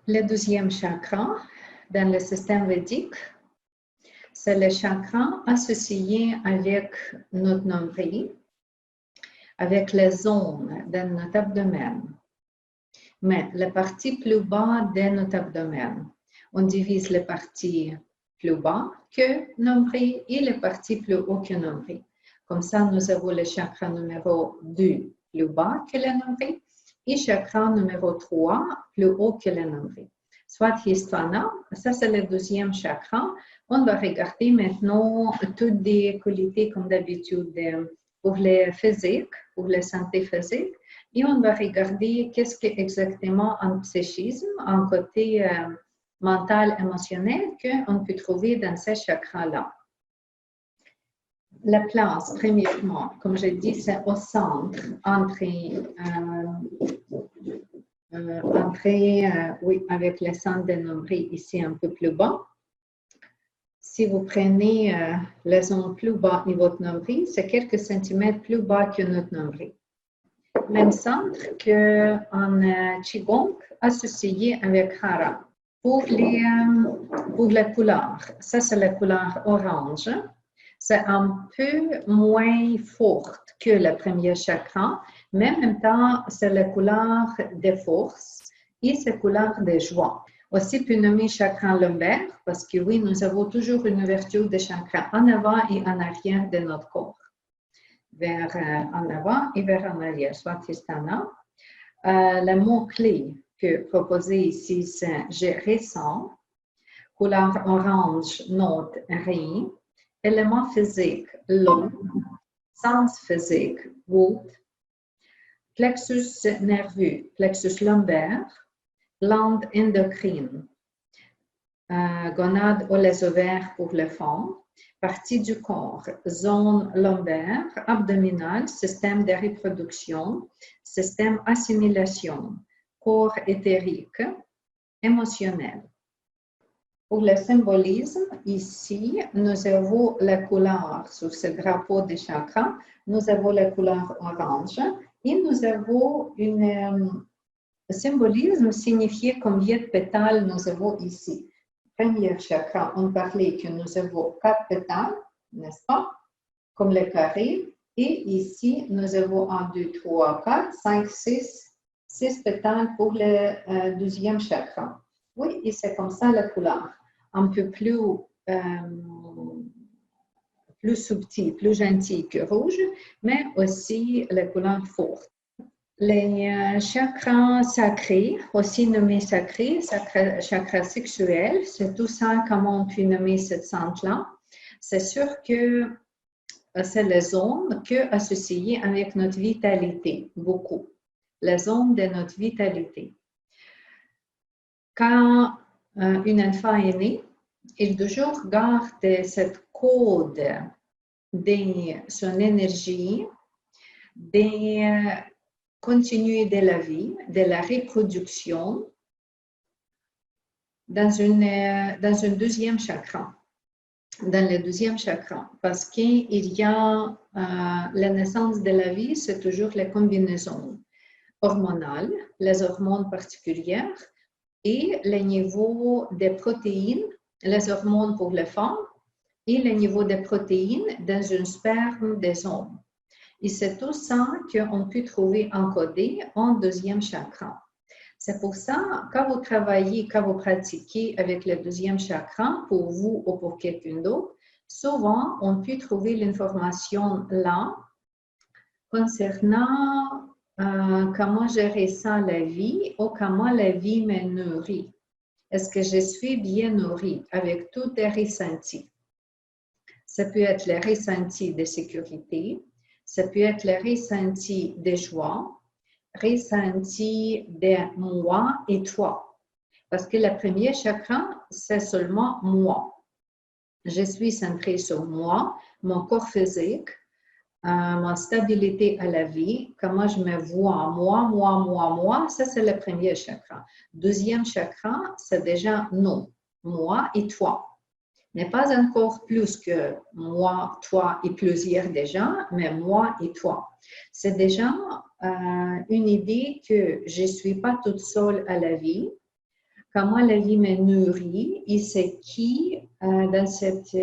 Le 12e chakra dans le système védique, c'est le chakra associé avec notre nombril, avec les zones de notre abdomen. Mais la partie plus bas de notre abdomen, on divise les parties plus bas que nombril et les parties plus haut que nombril. Comme ça, nous avons le chakra numéro 2 plus bas que le nombril et chakra numéro 3 plus haut que le nombril. Swadhisthana, ça c'est le 12e chakra. On va regarder maintenant toutes les qualités comme d'habitude pour le physique, pour la santé physique. Et on va regarder qu'est-ce que exactement un psychisme, un côté mental, émotionnel qu'on peut trouver dans ces chakras-là. La place, premièrement, comme je dis, c'est au centre, oui, avec le centre de nombril ici un peu plus bas. Si vous prenez la zone plus bas de votre nombril, c'est quelques centimètres plus bas que notre nombril. Même centre qu'en Qigong associé avec Hara. Pour la couleur, ça c'est la couleur orange. C'est un peu moins forte que le premier chakra, mais en même temps, c'est la couleur de force et c'est la couleur de joie. Aussi, puis nommer chakra lombaire, parce que oui, nous avons toujours une ouverture de chakra en avant et en arrière de notre corps. Vers en avant et vers en arrière, Swadhisthana. Le mot-clé que proposé ici, c'est « je ressens ». Couleur orange, note « rien ». Élément physique, l'eau. Sens physique, goût. Plexus nerveux, plexus lombaire. Glande endocrine. Gonade ou les ovaires pour les femmes. Partie du corps, zone lombaire, abdominale, système de reproduction, système assimilation, corps éthérique, émotionnel. Pour le symbolisme, ici, nous avons la couleur sur ce drapeau de chakra, nous avons la couleur orange et nous avons un symbolisme signifié combien de pétales nous avons ici. Premier chakra, on parlait que nous avons 4 pétales, n'est-ce pas? Comme le carré. Et ici, nous avons 1, 2, 3, 4, 5, 6 pétales pour le 12e chakra. Oui, et c'est comme ça la couleur. Un peu plus subtil, plus gentil que rouge, mais aussi la couleur forte. Les chakras sacrés, aussi nommés sacrés, chakras sexuels, c'est tout ça comment on peut nommer cette centre-là. C'est sûr que c'est la zone associée avec notre vitalité, beaucoup. La zone de notre vitalité. Quand un enfant est né, il toujours garde cette code de son énergie, de continuer de la vie, de la reproduction dans un deuxième chakra, dans le 12e chakra, parce qu'il y a la naissance de la vie, c'est toujours la combinaison hormonale, les hormones particulières et le niveau des protéines, les hormones pour les femmes et le niveau des protéines dans un sperme des hommes. Et c'est tout ça qu'on peut trouver encodé en 2e chakra. C'est pour ça, quand vous travaillez, quand vous pratiquez avec le 2e chakra, pour vous ou pour quelqu'un d'autre, souvent, on peut trouver l'information là concernant comment je ressens la vie ou comment la vie me nourrit. Est-ce que je suis bien nourrie avec tous les ressentis? Ça peut être le ressenti de sécurité, ça peut être le ressenti de joie, ressenti de moi et toi. Parce que le premier chakra, c'est seulement moi. Je suis centrée sur moi, mon corps physique, ma stabilité à la vie, comment je me vois, moi, ça c'est le premier chakra. 2e chakra, c'est déjà nous, moi et toi. N'est pas encore plus que moi, toi et plusieurs déjà, mais moi et toi. C'est déjà une idée que je ne suis pas toute seule à la vie, comment la vie me nourrit et c'est qui dans cette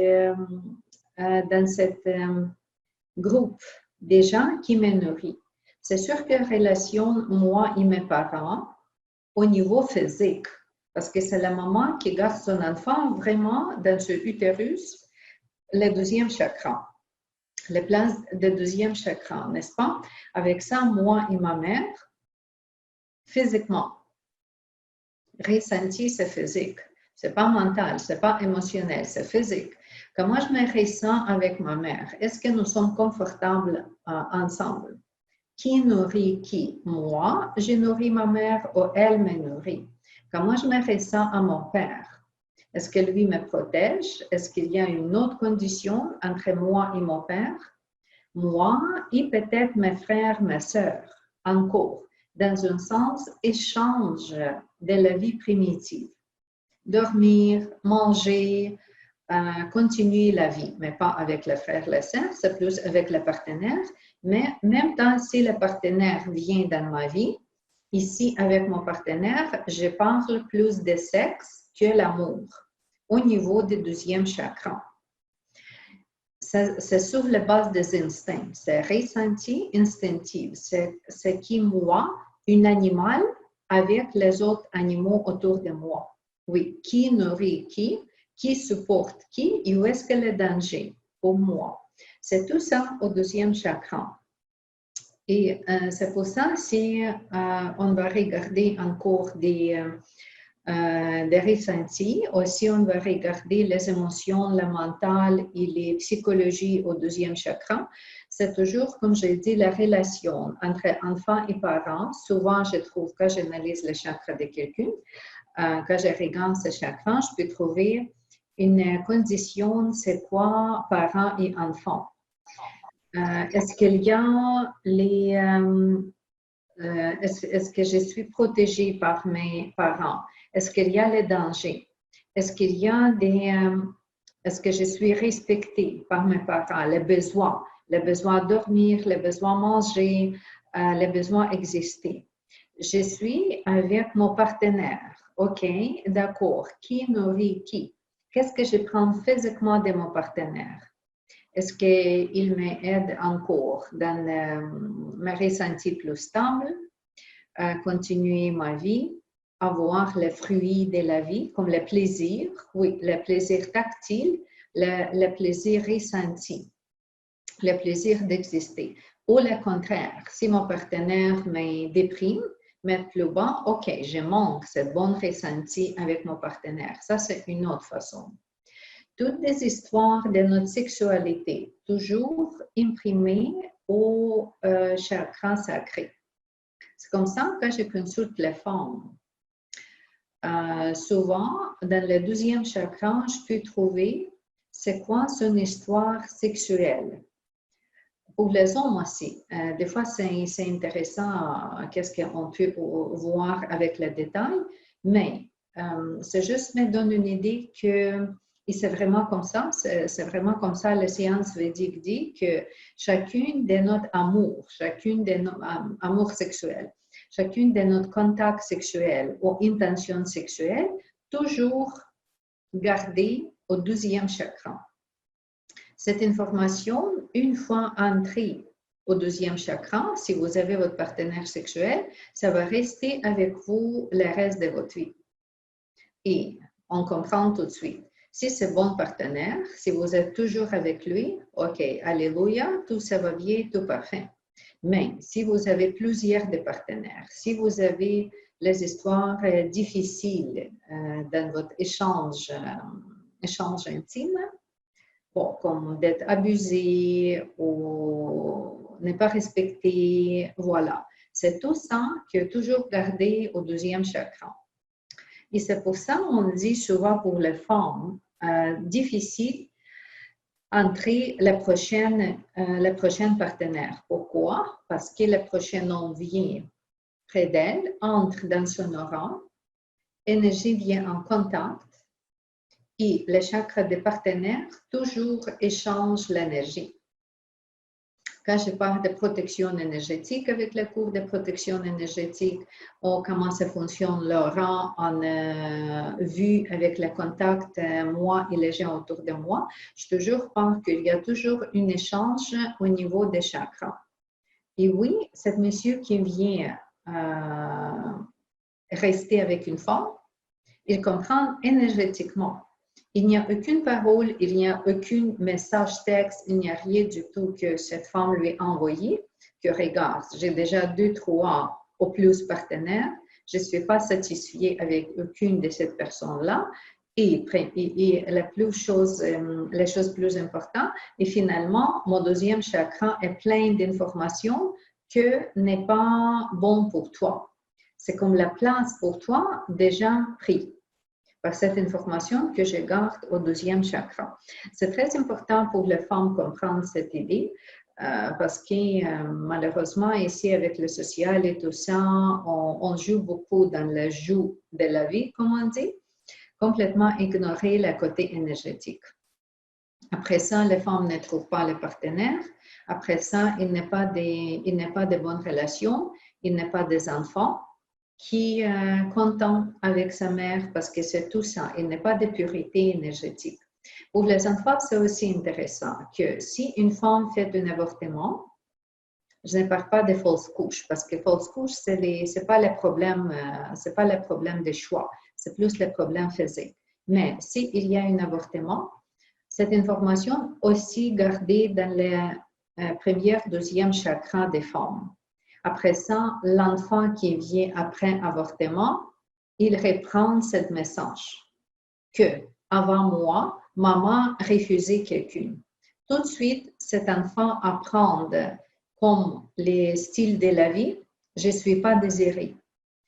groupe des gens qui me nourrit. C'est sûr que relation moi et mes parents au niveau physique, parce que c'est la maman qui garde son enfant vraiment dans ce utérus, le deuxième chakra, les places de deuxième chakra, n'est-ce pas? Avec ça, moi et ma mère, physiquement, ressenti, c'est physique. C'est pas mental, c'est pas émotionnel, c'est physique. Comment je me ressens avec ma mère? Est-ce que nous sommes confortables ensemble? Qui nourrit qui? Moi, je nourris ma mère ou elle me nourrit? Comment je me ressens à mon père? Est-ce que lui me protège? Est-ce qu'il y a une autre condition entre moi et mon père? Moi et peut-être mes frères, mes sœurs, encore, dans un sens échange de la vie primitive. Dormir, manger, continuer la vie, mais pas avec le frère, la sœur, c'est plus avec le partenaire. Mais même temps, si le partenaire vient dans ma vie, ici, avec mon partenaire, je parle plus de sexe que l'amour au niveau du deuxième chakra. C'est sur la base des instincts, c'est ressenti instinctif, c'est qui moi, un animal avec les autres animaux autour de moi. Oui, qui nourrit qui supporte qui et où est-ce que le danger pour moi. C'est tout ça au deuxième chakra. Et c'est pour ça, si on va regarder encore des ressentis, aussi on va regarder les émotions, le mental et les psychologies au deuxième chakra. C'est toujours, comme je dis, la relation entre enfant et parent. Souvent, je trouve, quand j'analyse le chakra de quelqu'un, quand je regarde ce chakra, je peux trouver une condition, c'est quoi parents et enfants? Est-ce qu'il y a les... est-ce que je suis protégée par mes parents? Est-ce qu'il y a les dangers? Est-ce qu'il y a est-ce que je suis respectée par mes parents? Les besoins de dormir, les besoins de manger, les besoins d'exister. Je suis avec mon partenaire. OK, d'accord. Qui nourrit qui? Qu'est-ce que je prends physiquement de mon partenaire? Est-ce qu'il m'aide encore dans me ressentir plus stable, à continuer ma vie, avoir les fruits de la vie, comme le plaisir, oui, le plaisir tactile, le plaisir ressenti, le plaisir d'exister. Ou le contraire, si mon partenaire me déprime, me plus bas, OK, je manque ce bon ressenti avec mon partenaire. Ça, c'est une autre façon. Toutes les histoires de notre sexualité, toujours imprimées au chakra sacré. C'est comme ça que je consulte les femmes. Souvent, dans le deuxième chakra, je peux trouver c'est quoi son histoire sexuelle. Pour les hommes aussi, des fois c'est intéressant qu'est-ce qu'on peut voir avec le détail, mais c'est juste me donne une idée que, et c'est vraiment comme ça, la science védique dit que chacune de notre amour, chacune de notre amour sexuel, chacune de notre contact sexuel ou intention sexuelle, toujours gardée au deuxième chakra. Cette information, une fois entrée au deuxième chakra, si vous avez votre partenaire sexuel, ça va rester avec vous le reste de votre vie. Et on comprend tout de suite. Si c'est bon partenaire, si vous êtes toujours avec lui, OK, alléluia, tout ça va bien, tout parfait. Mais si vous avez plusieurs de partenaires, si vous avez les histoires difficiles dans votre échange intime, bon, comme d'être abusé ou ne pas respecté, voilà. C'est tout ça qui est toujours gardé au deuxième chakra. Et c'est pour ça qu'on dit souvent pour les femmes, difficile entrer le prochain partenaire. Pourquoi? Parce que le prochain homme vient près d'elle, entre dans son aura, l'énergie vient en contact, et le chakra des partenaires toujours échange l'énergie. Quand je parle de protection énergétique avec le cours de protection énergétique, ou comment ça fonctionne le rang en vue avec le contact, moi et les gens autour de moi, je toujours parle qu'il y a toujours un échange au niveau des chakras. Et oui, cette monsieur qui vient rester avec une femme, il comprend énergétiquement. Il n'y a aucune parole, il n'y a aucun message texte, il n'y a rien du tout que cette femme lui a envoyé, que regarde, j'ai déjà 2, 3 ou plus partenaires, je ne suis pas satisfait avec aucune de ces personnes-là. Et les choses plus importantes, et finalement, mon deuxième chakra est plein d'informations que n'est pas bon pour toi. C'est comme la place pour toi déjà prise par cette information que je garde au deuxième chakra. C'est très important pour les femmes comprendre cette idée parce que malheureusement, ici avec le social et tout ça, on joue beaucoup dans le jeu de la vie, comme on dit, complètement ignorer le côté énergétique. Après ça, les femmes ne trouvent pas le partenaire. Après ça, il n'est pas de bonnes relations, il n'est pas des enfants qui est content avec sa mère parce que c'est tout ça. Il n'y a pas de purité énergétique. Pour les enfants, c'est aussi intéressant que si une femme fait un avortement, je ne parle pas de fausses couches parce que fausses couches, c'est pas le problème de choix, c'est plus le problème physique. Mais s'il y a un avortement, cette information aussi gardée dans les première, deuxième chakra des femmes. Après ça, l'enfant qui vient après avortement, il reprend ce message que avant moi, maman refusait quelqu'un. Tout de suite, cet enfant apprend comme les styles de la vie, je ne suis pas désirée.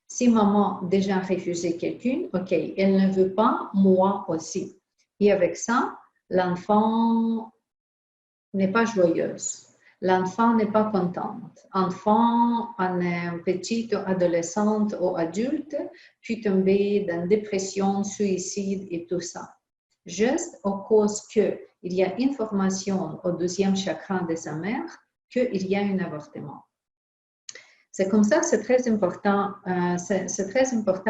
Si maman déjà refusé quelqu'un, ok, elle ne veut pas, moi aussi. Et avec ça, l'enfant n'est pas joyeuse. L'enfant n'est pas contente. Enfant, en petite adolescente ou adulte, puis tomber dans dépression, suicide et tout ça. Juste à cause qu'il y a information au deuxième chakra de sa mère qu'il y a un avortement. C'est comme ça que c'est très important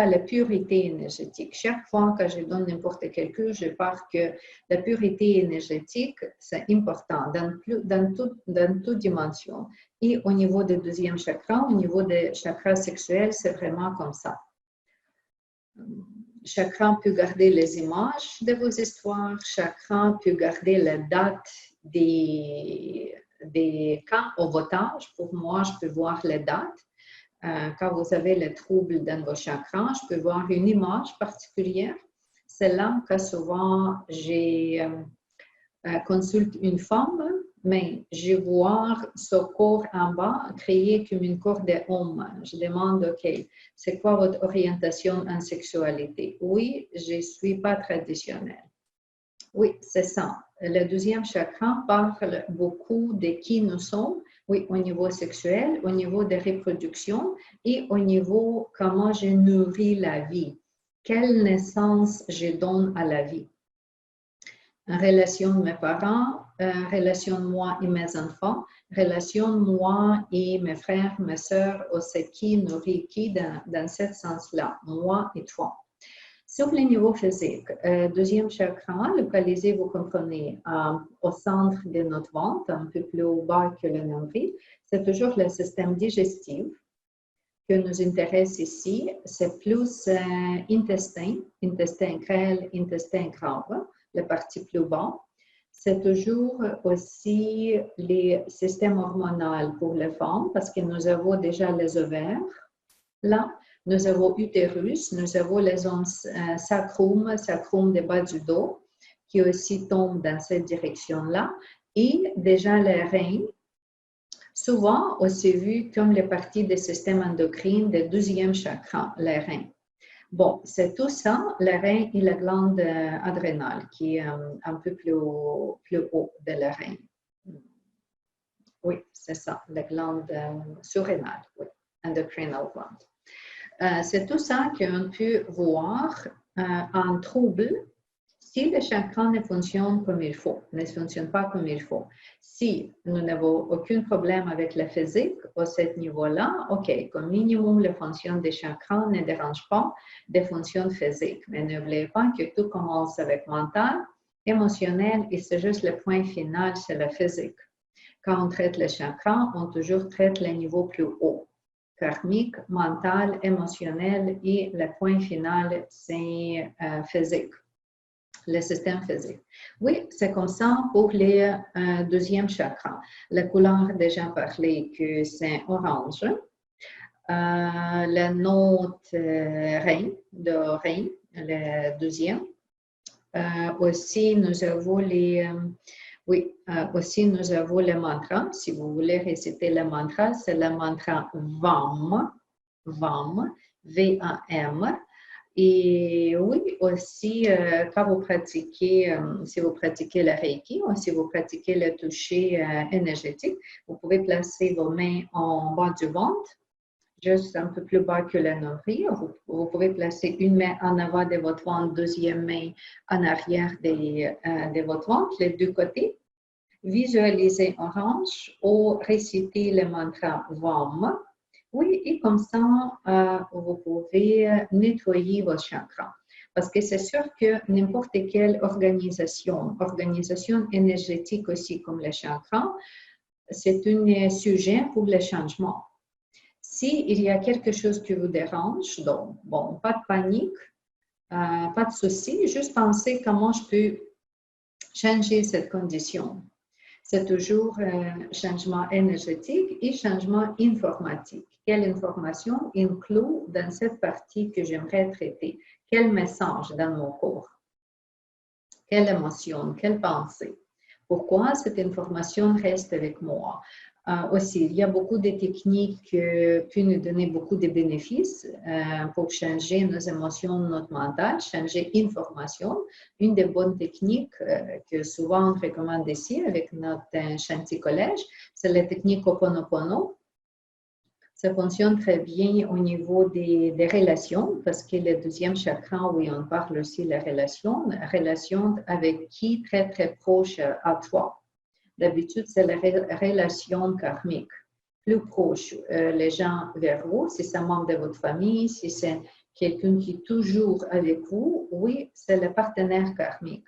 la purité énergétique. Chaque fois que je donne n'importe quel cours, je parle que la purité énergétique, c'est important dans toute dimension. Et au niveau du deuxième chakra, au niveau des chakras sexuels, c'est vraiment comme ça. Chacun peut garder les images de vos histoires, chacun peut garder la date des cas au votage. Pour moi, je peux voir les dates. Quand vous avez le trouble dans vos chakras, je peux voir une image particulière. C'est là que souvent, je consulte une femme, mais je vois son corps en bas créé comme une corps d'homme. Je demande, OK, c'est quoi votre orientation en sexualité? Oui, je ne suis pas traditionnelle. Oui, c'est ça. Le deuxième chakra parle beaucoup de qui nous sommes, oui, au niveau sexuel, au niveau de reproduction et au niveau comment je nourris la vie. Quelle naissance je donne à la vie. En relation de mes parents, relation de moi et mes enfants, relation de moi et mes frères, mes sœurs, c'est qui nourrit qui dans ce sens-là, moi et toi. Sur le niveau physique, deuxième chakra, localisé, vous comprenez, au centre de notre ventre, un peu plus haut bas que le nombril, c'est toujours le système digestif que nous intéresse ici. C'est plus intestin grêle, intestin grave, la partie plus bas. C'est toujours aussi les systèmes hormonaux pour les femmes parce que nous avons déjà les ovaires là. Nous avons utérus, nous avons les zones sacrum de bas du dos, qui aussi tombent dans cette direction-là, et déjà les reins, souvent aussi vus comme les parties du système endocrine du deuxième chakra, les reins. Bon, c'est tout ça, les reins et la glande adrénale, qui est un peu plus haut de les reins. Oui, c'est ça, la glande surrénale, oui, endocrinal gland. C'est tout ça qu'on peut voir en trouble Si le chakra ne fonctionne comme il faut, ne fonctionne pas comme il faut, si nous n'avons aucun problème avec la physique à ce niveau-là, OK, comme minimum, la fonction des chakras ne dérange pas des fonctions physiques. Mais n'oubliez pas que tout commence avec mental, émotionnel et c'est juste le point final, c'est la physique. Quand on traite les chakras, on toujours traite les niveaux plus hauts. Karmique, mental, émotionnel et le point final, c'est physique. Le système physique. Oui, c'est comme ça pour les deuxième chakra. La couleur, déjà parlé que c'est orange. La note rein, de rein, le deuxième. Aussi, nous avons les... aussi nous avons le mantra. Si vous voulez réciter le mantra, c'est le mantra VAM, VAM, V-A-M. Et oui, aussi, quand vous pratiquez, si vous pratiquez le Reiki ou si vous pratiquez le toucher énergétique, vous pouvez placer vos mains en bas du ventre, juste un peu plus bas que le nombril. Vous pouvez placer une main en avant de votre ventre, deuxième main en arrière de votre ventre, les deux côtés. Visualisez orange ou récitez le mantra VAM. Oui, et comme ça, vous pouvez nettoyer vos chakras. Parce que c'est sûr que n'importe quelle organisation énergétique aussi comme les chakras, c'est un sujet pour le changement. S'il y a quelque chose qui vous dérange, donc, bon, pas de panique, pas de souci, juste pensez comment je peux changer cette condition. C'est toujours changement énergétique et changement informatique. Quelle information inclut dans cette partie que j'aimerais traiter? Quel message dans mon corps? Quelle émotion? Quelle pensée? Pourquoi cette information reste avec moi? Aussi, il y a beaucoup de techniques qui peuvent nous donner beaucoup de bénéfices pour changer nos émotions, notre mental, changer l'information. Une des bonnes techniques que souvent on recommande ici avec notre chantier collège, c'est la technique Ho'oponopono. Ça fonctionne très bien au niveau des relations parce que le deuxième chakra, oui, on parle aussi de la relation avec qui très, très proche à toi. D'habitude, c'est la relation karmique. Plus proche, les gens vers vous, si c'est un membre de votre famille, si c'est quelqu'un qui est toujours avec vous, oui, c'est le partenaire karmique.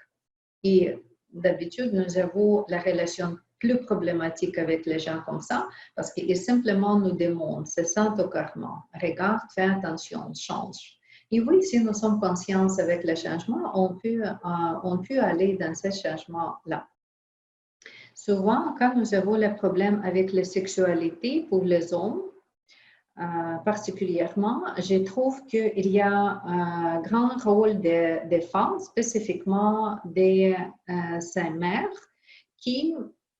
Et d'habitude, nous avons la relation plus problématique avec les gens comme ça parce qu'ils simplement nous demandent, c'est ça ton karma. Regarde, fais attention, change. Et oui, si nous sommes conscients avec le changement, on peut aller dans ce changement-là. Souvent, quand nous avons le problème avec la sexualité pour les hommes, particulièrement, je trouve qu'il y a un grand rôle des femmes, spécifiquement des mères, qui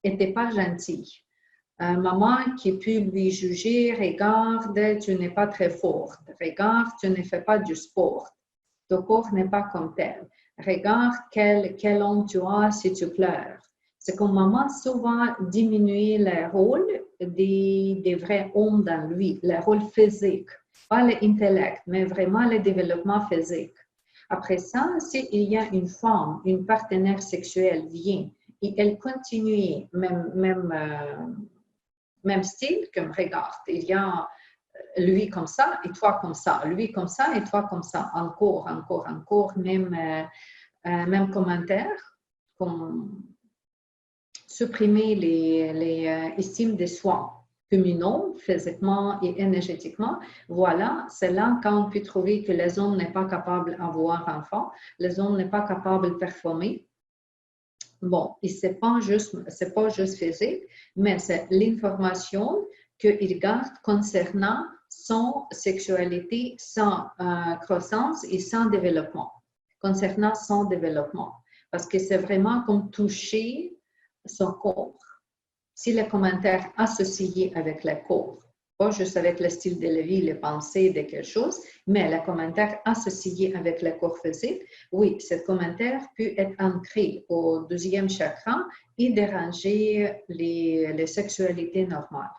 n'étaient pas gentilles. Maman qui peut lui juger, regarde, tu n'es pas très forte, regarde, tu ne fais pas du sport, ton corps n'est pas comme tel, regarde quel homme tu as si tu pleures. C'est comme maman souvent diminuer le rôle des vrais hommes dans lui, le rôle physique, pas l'intellect, mais vraiment le développement physique. Après ça, s'il y a une femme, une partenaire sexuelle vient et elle continue même style comme regarde, il y a lui comme ça et toi comme ça, lui comme ça et toi comme ça, encore, même commentaire, comme supprimer les estimes de soi communaux, physiquement et énergétiquement. Voilà, c'est là quand on peut trouver que les hommes n'est pas capable d'avoir un enfant, les hommes n'est pas capable de performer. Bon, et c'est pas juste physique, mais c'est l'information qu'il garde concernant son sexualité, son croissance et son développement. Concernant son développement. Parce que c'est vraiment comme toucher son corps. Si les commentaires associés avec le corps, pas juste avec le style de la vie, les pensées de quelque chose, mais les commentaires associés avec le corps physique, oui, ce commentaire peut être ancré au deuxième chakra et déranger les sexualités normales.